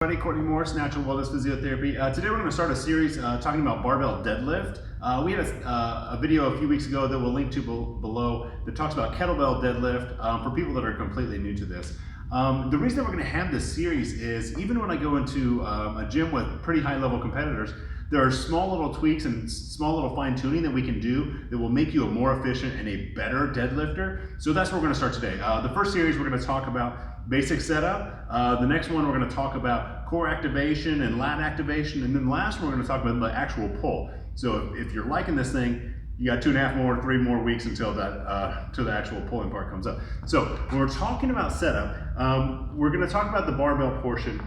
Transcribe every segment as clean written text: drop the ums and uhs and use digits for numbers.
Everybody, Courtney Morris, Natural Wellness Physiotherapy. Today we're going to start a series talking about barbell deadlift. We had a video a few weeks ago that we'll link to below that talks about kettlebell deadlift for people that are completely new to this. The reason that we're going to have this series is even when I go into a gym with pretty high level competitors, there are small little tweaks and small little fine tuning that we can do that will make you a more efficient and a better deadlifter. So that's what we're going to start today. The first series we're going to talk about basic setup. The next one we're going to talk about core activation and lat activation, and then the last one we're going to talk about the actual pull. So if you're liking this thing, you got 3 more weeks until that till the actual pulling part comes up. So when we're talking about setup, we're going to talk about the barbell portion.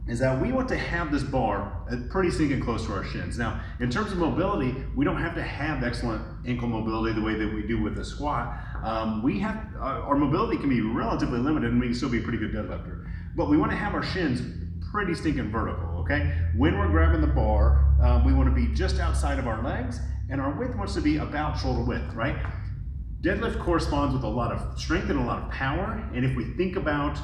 Is that we want to have this bar pretty sinking close to our shins. Now, in terms of mobility, we don't have to have excellent ankle mobility the way that we do with the squat. Our mobility can be relatively limited and we can still be a pretty good deadlifter. But we want to have our shins pretty stinking vertical, okay? When we're grabbing the bar, we want to be just outside of our legs, and our width wants to be about shoulder width, right? Deadlift corresponds with a lot of strength and a lot of power, and if we think about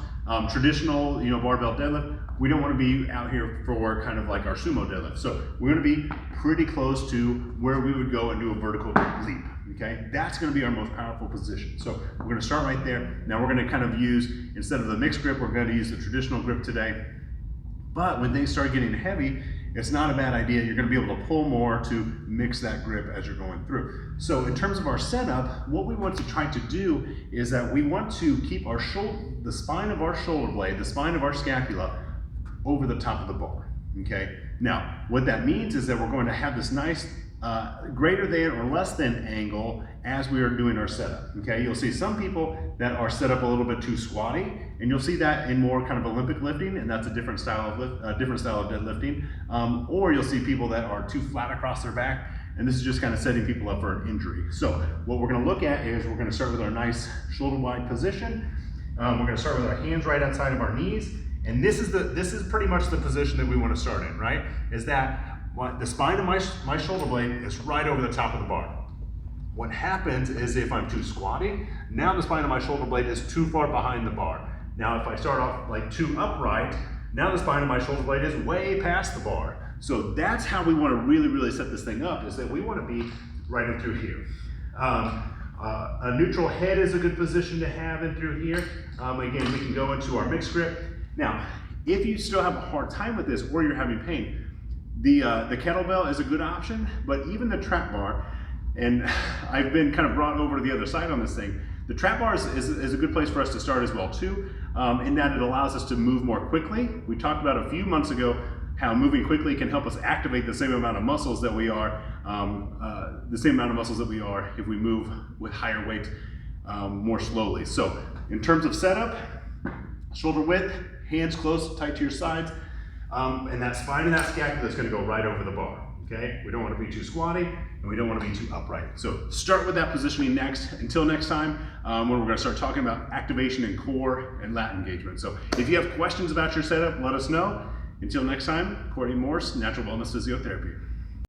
traditional, barbell deadlift, we don't want to be out here for kind of like our sumo deadlift. So we're going to be pretty close to where we would go and do a vertical leap, okay? That's going to be our most powerful position. So we're going to start right there. Now we're going to kind of use, instead of the mixed grip, we're going to use the traditional grip today. But when things start getting heavy, it's not a bad idea. You're going to be able to pull more to mix that grip as you're going through. So in terms of our setup, what we want to try to do is that we want to keep our the spine of our shoulder blade, the spine of our scapula, over the top of the bar, okay? Now, what that means is that we're going to have this nice greater than or less than angle as we are doing our setup, okay? You'll see some people that are set up a little bit too squatty, and you'll see that in more kind of Olympic lifting, and that's a different style of deadlifting. Or you'll see people that are too flat across their back, and this is just kind of setting people up for an injury. So what we're going to look at is we're going to start with our nice shoulder wide position. We're going to start with our hands right outside of our knees. And this is pretty much the position that we want to start in, right? Is that the spine of my shoulder blade is right over the top of the bar. What happens is if I'm too squatty, now the spine of my shoulder blade is too far behind the bar. Now if I start off like too upright, now the spine of my shoulder blade is way past the bar. So that's how we want to really, really set this thing up, is that we want to be right in through here. A neutral head is a good position to have in through here. Again, we can go into our mixed grip. Now, if you still have a hard time with this or you're having pain, the kettlebell is a good option, but even the trap bar, and I've been kind of brought over to the other side on this thing, the trap bar is a good place for us to start as well too, in that it allows us to move more quickly. We talked about a few months ago how moving quickly can help us activate the same amount of muscles that we are, if we move with higher weight more slowly. So in terms of setup, shoulder width, hands close, tight to your sides, and that spine and that scapula is going to go right over the bar, okay? We don't want to be too squatty, and we don't want to be too upright. So start with that positioning next. Until next time, when we're going to start talking about activation and core and lat engagement. So if you have questions about your setup, let us know. Until next time, Courtney Morris, Natural Wellness Physiotherapy.